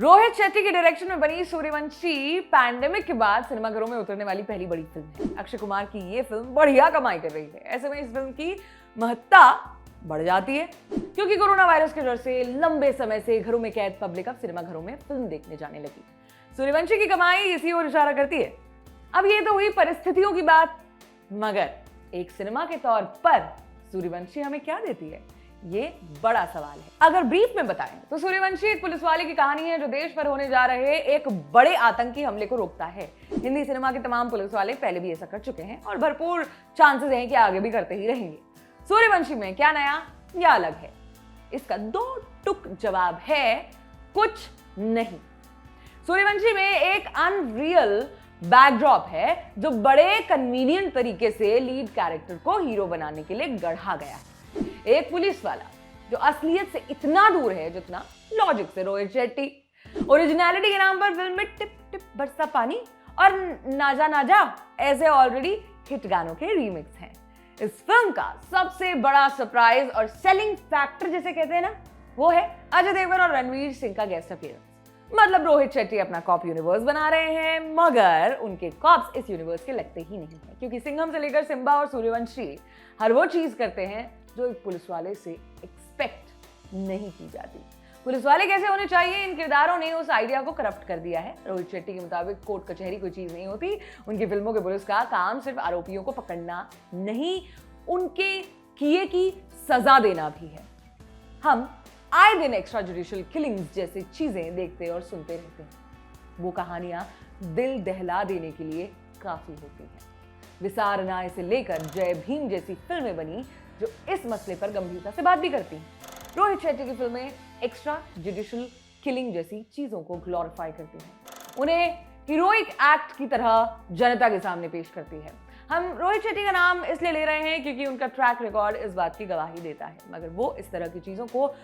रोहित शेट्टी के डायरेक्शन में बनी सूर्यवंशी पैंडेमिक के बाद सिनेमाघरों में उतरने वाली पहली बड़ी फिल्म है। अक्षय कुमार की ये फिल्म बढ़िया कमाई कर रही है। ऐसे में इस फिल्म की महत्ता बढ़ जाती है क्योंकि कोरोना वायरस के डर से लंबे समय से घरों में कैद पब्लिक अब सिनेमाघरों में फिल्म देखने जाने लगी। सूर्यवंशी की कमाई इसी ओर इशारा करती है। अब ये तो हुई परिस्थितियों की बात, मगर एक सिनेमा के तौर पर सूर्यवंशी हमें क्या देती है, ये बड़ा सवाल है। अगर ब्रीफ में बताएं तो सूर्यवंशी एक पुलिस वाले की कहानी है जो देश पर होने जा रहे एक बड़े आतंकी हमले को रोकता है। हिंदी सिनेमा के तमाम पुलिस वाले पहले भी ऐसा कर चुके हैं और भरपूर चांसेस हैं कि आगे भी करते ही रहेंगे। सूर्यवंशी में क्या नया या अलग है? इसका दो टुक जवाब है कुछ नहीं। सूर्यवंशी में एक अनरियल बैकड्रॉप है जो बड़े कन्वीनियंट तरीके से लीड कैरेक्टर को हीरो बनाने के लिए गढ़ा गया है। एक पुलिस वाला जो असलियत से इतना दूर है जितना लॉजिक से रोहित शेट्टी। ओरिजिनलिटी के नाम पर फिल्म में टिप टिप बरसा पानी और नाजा नाजा ऐसे ऑलरेडी हिट गानों के रीमिक्स हैं। इस फिल्म का सबसे बड़ा सरप्राइज और सेलिंग फैक्टर जिसे कहते हैं ना, वो है अजय देवगन और रणवीर सिंह का गेस्ट अपीयरेंस। मतलब रोहित शेट्टी अपना कॉप यूनिवर्स बना रहे हैं, मगर उनके कॉप्स इस यूनिवर्स के लगते ही नहीं है क्योंकि सिंघम से लेकर सिम्बा और सूर्यवंशी हर वो चीज करते हैं जो एक पुलिस वाले से एक्सपेक्ट नहीं की जाती। पुलिस वाले कैसे होने चाहिए, इन किरदारों ने उस आइडिया को करप्ट कर दिया है। रोहित शेट्टी के मुताबिक कोर्ट कचहरी कोई चीज नहीं होती। उनकी फिल्मों के पुलिस का काम सिर्फ आरोपियों को पकड़ना नहीं, उनके किए की सजा देना भी है। हम आए दिन एक्स्ट्रा जुडिशियल किलिंग्स जैसी चीजें देखते और सुनते रहते हैं। वो कहानियां दिल दहला देने के लिए काफी होती हैं। विसार न्याय से लेकर जय भीम जैसी फिल्में बनी जो इस मसले पर गंभीरता से बात भी करती हैं। रोहित शेट्टी की फिल्में एक्स्ट्रा जुडिशियल किलिंग जैसी चीजों को ग्लोरीफाई करती हैं, उन्हें हीरोइक एक्ट की तरह जनता के सामने पेश करती है। हम रोहित शेट्टी का नाम इसलिए ले रहे हैं क्योंकि उनका ट्रैक रिकॉर्ड इस बात की गवाही देता है, मगर वो इस तरह की चीजों को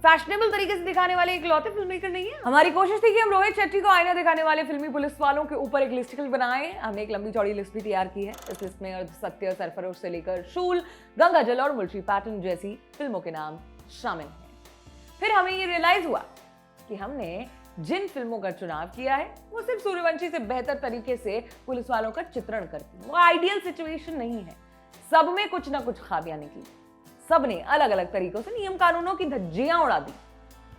फैशनेबल तरीके से दिखाने वाले इकलौते फिल्म मेकर नहीं है। हमारी कोशिश थी कि हम रोहित शेट्टी को आईना दिखाने वाले फिल्मी पुलिस वालों के ऊपर एक लिस्टिकल बनाएं। हमने एक लंबी चौड़ी लिस्ट भी तैयार की है। इस लिस्ट में अर्ध सत्य, सरफरोश से लेकर शूल, गंगाजल और मुंशी पैटर्न जैसी फिल्मों के नाम शामिल हैं। फिर हमें ये रियलाइज हुआ कि हमने जिन फिल्मों का चुनाव किया है वो सिर्फ सूर्यवंशी से बेहतर तरीके से पुलिस वालों का चित्रण करती है। वो आइडियल सिचुएशन नहीं है, सब में कुछ ना कुछ खामियां निकली। सबने अलग अलग तरीकों से नियम कानूनों की धज्जियां उड़ा दी।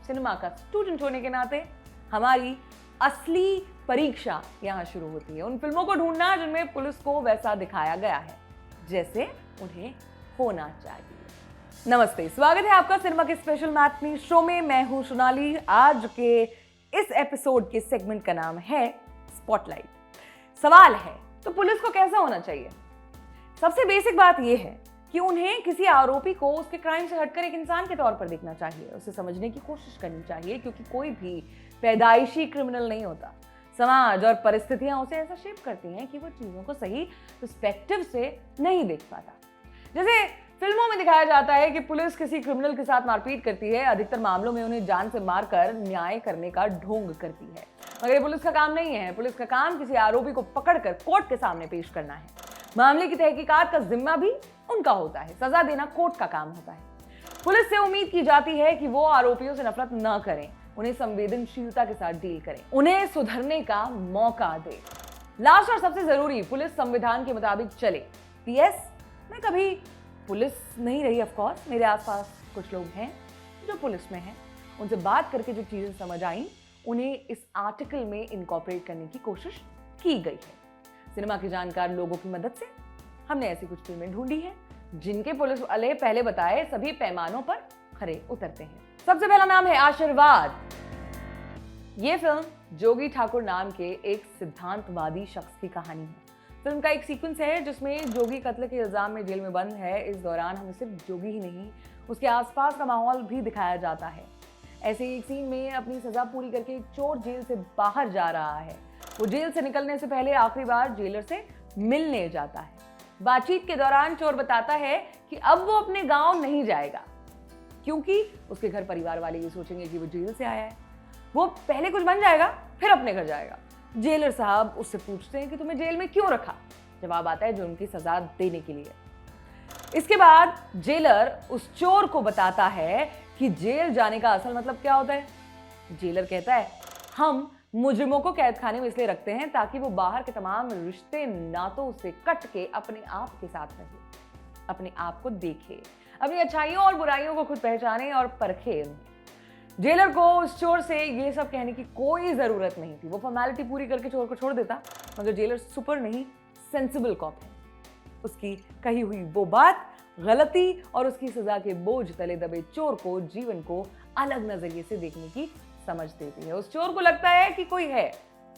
सिनेमा का स्टूडेंट होने के नाते हमारी असली परीक्षा यहां शुरू होती है। उन फिल्मों को ढूंढना जिनमें पुलिस को वैसा दिखाया गया है जैसे उन्हें होना चाहिए। नमस्ते, स्वागत है आपका सिनेमा के स्पेशल मैटनी शो में। मैं हूं सोनाली। आज के इस एपिसोड के सेगमेंट का नाम है स्पॉटलाइट। सवाल है तो पुलिस को कैसा होना चाहिए? सबसे बेसिक बात यह है कि उन्हें किसी आरोपी को उसके क्राइम से हटकर एक इंसान के तौर पर देखना चाहिए, उसे समझने की कोशिश करनी चाहिए क्योंकि कोई भी पैदाइशी क्रिमिनल नहीं होता। समाज और परिस्थितियां उसे ऐसा शेप करती हैं कि वो चीजों को सही पर्सपेक्टिव से नहीं देख पाता। जैसे फिल्मों में दिखाया जाता है कि पुलिस किसी क्रिमिनल के साथ मारपीट करती है, अधिकतर मामलों में उन्हें जान से मारकर न्याय करने का ढोंग करती है, मगर ये पुलिस का काम नहीं है। पुलिस का काम किसी आरोपी को पकड़कर कोर्ट के सामने पेश करना है। मामले की तहकीकात का जिम्मा भी उनका होता है, सजा देना कोर्ट का काम होता है। पुलिस से उम्मीद की जाती है कि वो आरोपियों से नफरत न करें, उन्हें संवेदनशीलता के साथ डील करें, उन्हें सुधरने का मौका दे। लास्ट और सबसे जरूरी, पुलिस संविधान के मुताबिक चले। पीएस, मैं कभी पुलिस नहीं रही, ऑफ कोर्स मेरे आसपास कुछ लोग हैं जो पुलिस में हैं, उनसे बात करके जो चीजें समझ आई उन्हें इस आर्टिकल में इनकॉर्पोरेट करने की कोशिश की गई है। सिनेमा के जानकार लोगों की मदद से हमने ऐसी कुछ फिल्में ढूंढी हैं जिनके पुलिस वाले पहले बताए सभी पैमानों पर खरे उतरते हैं। सबसे पहला नाम है आशीर्वाद। यह फिल्म जोगी ठाकुर नाम के एक सिद्धांतवादी शख्स की कहानी है। फिल्म का एक सीक्वेंस है जिसमें जोगी कत्ल के इल्जाम में जेल में बंद है। इस दौरान हमें सिर्फ जोगी ही नहीं, उसके आसपास का माहौल भी दिखाया जाता है। ऐसे एक सीन में अपनी सजा पूरी करके एक चोर जेल से बाहर जा रहा है। वो जेल से निकलने से पहले आखिरी बार जेलर से मिलने जाता है। बातचीत के दौरान चोर बताता है कि अब वो अपने गांव नहीं जाएगा क्योंकि उसके घर परिवार वाले ये सोचेंगे कि वो जेल से आया है। वो पहले कुछ बन जाएगा फिर अपने घर जाएगा। जेलर साहब उससे पूछते हैं कि तुम्हें जेल में क्यों रखा? जवाब आता है जो उनकी सजा देने के लिए। इसके बाद जेलर उस चोर को बताता है कि जेल जाने का असल मतलब क्या होता है। जेलर कहता है हम मुजरिमों को कैद खाने में इसलिए रखते हैं ताकि वो बाहर के तमाम रिश्ते नातों से कट के अपने आप के साथ रहे, अपने आप को देखे, अपनी अच्छाइयों और बुराइयों को खुद पहचाने और परखे। जेलर को उस चोर से ये सब कहने की कोई जरूरत नहीं थी। वो फॉर्मेलिटी पूरी करके चोर को छोड़ देता, मगर जेलर सुपर नहीं, सेंसिबल कॉप है। उसकी कही हुई वो बात, गलती और उसकी सजा के बोझ तले दबे चोर को जीवन को अलग नजरिए से देखने की समझ देती है। उस चोर को लगता है कि कोई है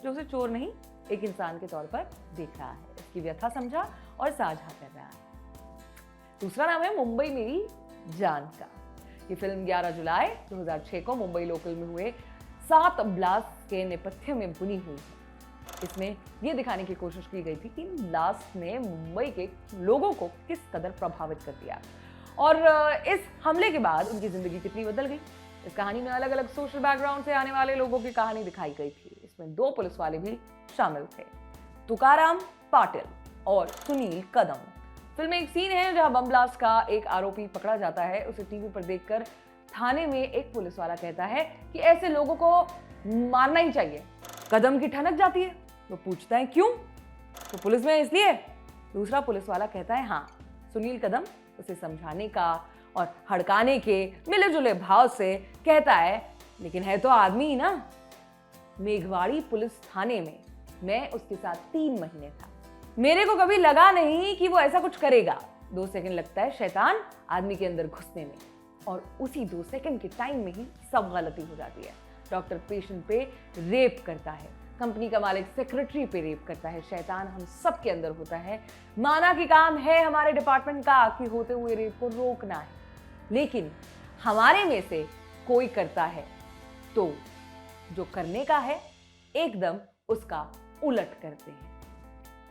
जो उसे चोर नहीं, एक इंसान के तौर पर देख रहा है, उसकी व्यथा समझा और साझा कर रहा है। दूसरा नाम है मुंबई मेरी जान का। ये फिल्म 11 जुलाई 2006 को मुंबई लोकल में हुए 7 ब्लास्ट के नेपथ्य में बुनी हुई है। इसमें यह दिखाने की कोशिश की गई थी कि ब्लास्ट ने मुंबई के लोगों को किस कदर प्रभावित कर दिया और इस हमले के बाद उनकी जिंदगी कितनी बदल गई। इस कहानी में अलग अलग सोशल बैकग्राउंड से आने वाले लोगों की कहानी दिखाई गई थी। इसमें 2 पुलिस वाले भी शामिल थे, तुकाराम पाटिल और सुनील कदम। फिल्म में एक सीन है जहां बम ब्लास्ट का एक आरोपी पकड़ा जाता है। उसे टीवी पर देखकर थाने में एक पुलिस वाला कहता है कि ऐसे लोगों को मारना ही चाहिए। कदम की ठनक जाती है। वो पूछता है क्यों? तो पुलिस में इसलिए। दूसरा पुलिस वाला कहता है हाँ। सुनील कदम उसे समझाने का और हड़काने के मिले जुले भाव से कहता है लेकिन है तो आदमी ही ना। मेघवाड़ी पुलिस थाने में मैं उसके साथ 3 महीने था। मेरे को कभी लगा नहीं कि वो ऐसा कुछ करेगा। 2 सेकंड लगता है शैतान आदमी के अंदर घुसने में और उसी 2 सेकंड के टाइम में ही सब गलती हो जाती है। डॉक्टर पेशेंट पे रेप करता है, कंपनी का मालिक सेक्रेटरी पे रेप करता है। शैतान हम सब के अंदर होता है। माना कि काम है हमारे डिपार्टमेंट का कि होते हुए रेप को रोकना है, लेकिन हमारे में से कोई करता है तो जो करने का है एकदम उसका उलट करते हैं।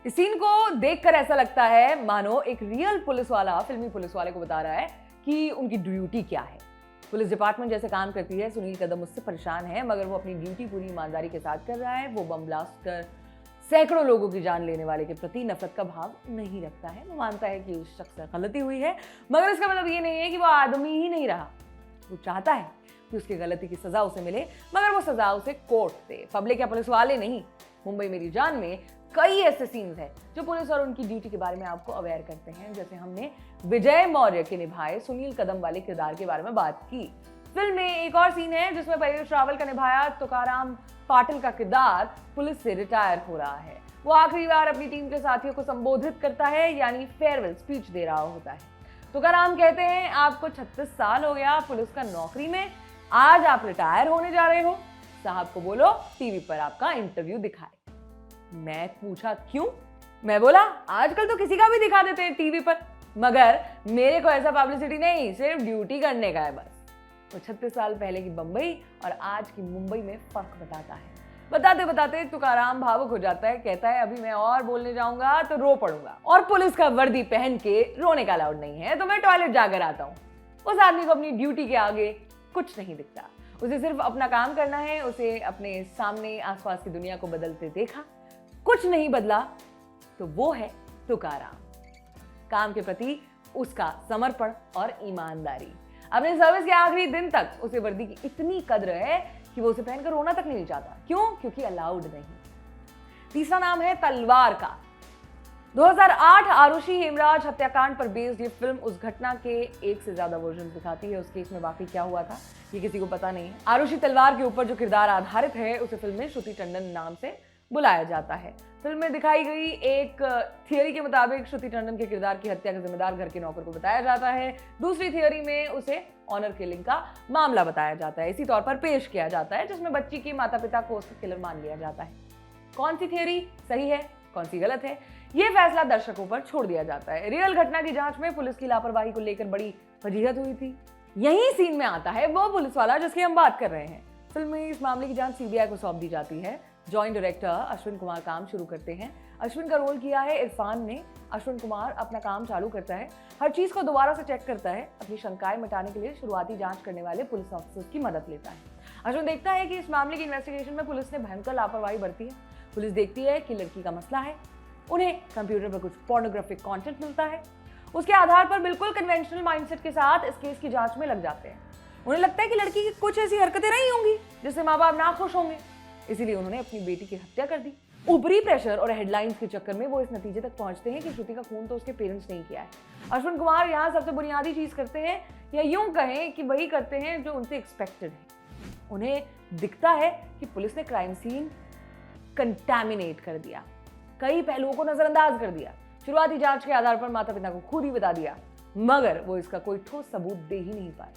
इस सीन को देखकर ऐसा लगता है मानो एक रियल पुलिस वाला फिल्मी पुलिस वाले को बता रहा है कि उनकी ड्यूटी क्या है। पुलिस डिपार्टमेंट जैसे काम करती है। सुनील कदम उससे परेशान है, मगर वो अपनी ड्यूटी पूरी ईमानदारी के साथ कर रहा है। वो बम ब्लास्ट कर सैकड़ों लोगों की जान लेने वाले के प्रति नफरत का भाव नहीं रखता है। वो मानता है कि उस शख्स से गलती हुई है, मगर इसका मतलब ये नहीं है कि वो आदमी ही नहीं रहा। वो चाहता है कि उसकी गलती की सजा उसे मिले, मगर वो सजा उसे कोर्ट दे, पब्लिक या पुलिस वाले नहीं। मुंबई मेरी जान में कई ऐसे सीन्स हैं जो पुलिस और उनकी ड्यूटी के बारे में आपको अवेयर करते हैं। जैसे हमने विजय मौर्य के निभाए सुनील कदम वाले किरदार के बारे में बात की। फिल्म में एक और सीन है जिसमें परेश रावल का निभाया तुकाराम पाटिल का किरदार पुलिस से रिटायर हो रहा है। वो आखिरी बार अपनी टीम के साथियों को संबोधित करता है, यानी फेयरवेल स्पीच दे रहा होता है। तुकाराम कहते हैं आपको 36 साल हो गया पुलिस का नौकरी में, आज आप रिटायर होने जा रहे हो। साहब को बोलो टीवी पर आपका इंटरव्यू दिखाए। मैं पूछा क्यों? मैं बोला आजकल तो किसी का भी दिखा देते हैं टीवी पर, मगर मेरे को ऐसा पब्लिसिटी नहीं, सिर्फ ड्यूटी करने का है बस। तो 36 साल पहले की बंबई और आज की मुंबई में फर्क बताता है। बताते बताते तुकाराम भावुक हो जाता है, कहता है अभी मैं और बोलने जाऊंगा तो रो पड़ूंगा और पुलिस का वर्दी पहन के रोने का अलाउड नहीं है, तो मैं टॉयलेट जाकर आता हूँ। उस आदमी को अपनी ड्यूटी के आगे कुछ नहीं दिखता। उसे सिर्फ अपना काम करना है। उसे अपने सामने आसपास की दुनिया को बदलते देखा, कुछ नहीं बदला, तो वो है तुकाराम। काम के प्रति उसका समर्पण और ईमानदारी। अपने सर्विस के आखिरी दिन तक उसे वर्दी की इतनी कद्र है कि वो उसे पहनकर रोना तक नहीं चाहता। क्यों? क्योंकि अलाउड नहीं। तीसरा नाम है तलवार का। 2008 आरुषि हेमराज हत्याकांड पर बेस्ड ये फिल्म उस घटना के एक से ज्यादा वर्जन दिखाती है। उस केस में वाकई क्या हुआ था ये किसी को पता नहीं है। आरुषि तलवार के ऊपर जो किरदार आधारित है उसे फिल्म में श्रुति टंडन नाम से बुलाया जाता है। फिल्म में दिखाई गई एक थियोरी के मुताबिक श्रुति टंडन के किरदार की हत्या का जिम्मेदार घर के नौकर को बताया जाता है। दूसरी थियोरी में उसे ऑनर किलिंग का मामला बताया जाता है, इसी तौर पर पेश किया जाता है, जिसमें बच्ची के माता पिता को उसका किलर मान लिया जाता है। कौन सी थियोरी सही है, कौन सी गलत है, ये फैसला दर्शकों पर छोड़ दिया जाता है। रियल घटना की जांच में पुलिस की लापरवाही को लेकर बड़ी फजीहत हुई थी। यही सीन में आता है वो पुलिस वाला जिसकी हम बात कर रहे हैं। फिल्म में इस मामले की जांच सीबीआई को सौंप दी जाती है। जॉइंट डायरेक्टर अश्विन कुमार काम शुरू करते हैं। अश्विन का रोल किया है इरफान ने। अश्विन कुमार अपना काम चालू करता है, हर चीज को दोबारा से चेक करता है, अपनी शंकाएं मिटाने के लिए शुरुआती जांच करने वाले पुलिस ऑफिसर्स की मदद लेता है। अश्विन देखता है कि इस मामले की इन्वेस्टिगेशन में पुलिस ने भयंकर लापरवाही बरती है। पुलिस देखती है कि लड़की का मसला है, उन्हें कंप्यूटर पर कुछ पोर्नोग्राफिक कंटेंट मिलता है। उसके आधार पर बिल्कुल कन्वेंशनल माइंडसेट के साथ इस केस की जांच में लग जाते हैं। उन्हें लगता है कि लड़की की कुछ ऐसी हरकतें रही होंगी जिससे माँ बाप नाखुश होंगे। इसीलिए उन्होंने अपनी बेटी की हत्या कर दी। ऊपरी प्रेशर और हेडलाइंस के चक्कर में वो इस नतीजे तक पहुंचते हैं कि श्रुति का खून तो उसके पेरेंट्स ने ही किया है। अश्विन कुमार यहाँ सबसे बुनियादी चीज करते हैं, या यूं कहें कि वही करते हैं जो उनसे एक्सपेक्टेड है। उन्हें दिखता है कि पुलिस ने क्राइम सीन कंटैमिनेट कर दिया, कई पहलुओं को नजरअंदाज कर दिया, शुरुआती जांच के आधार पर माता पिता को खुद ही बता दिया, मगर वो इसका कोई ठोस सबूत दे ही नहीं पाए।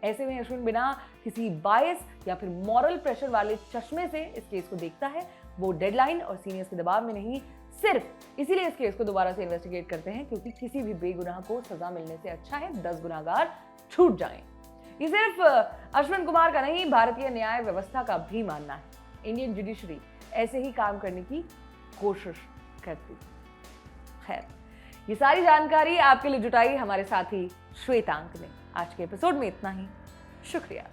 ऐसे में अश्विन बिना किसी बायस या फिर मॉरल प्रेशर वाले चश्मे से इस केस को देखता है। वो डेडलाइन और सीनियर्स के दबाव में नहीं, सिर्फ इसीलिए इस केस को दोबारा से इन्वेस्टिगेट करते हैं क्योंकि किसी भी बेगुनाह को सजा मिलने से अच्छा है 10 गुनाहगार छूट जाएं। ये सिर्फ अश्विन कुमार का नहीं, भारतीय न्याय व्यवस्था का भी मानना है। इंडियन जुडिशरी ऐसे ही काम करने की कोशिश करती। खैर, ये सारी जानकारी आपके लिए जुटाई हमारे साथी श्वेतांक ने। आज के एपिसोड में इतना ही। शुक्रिया।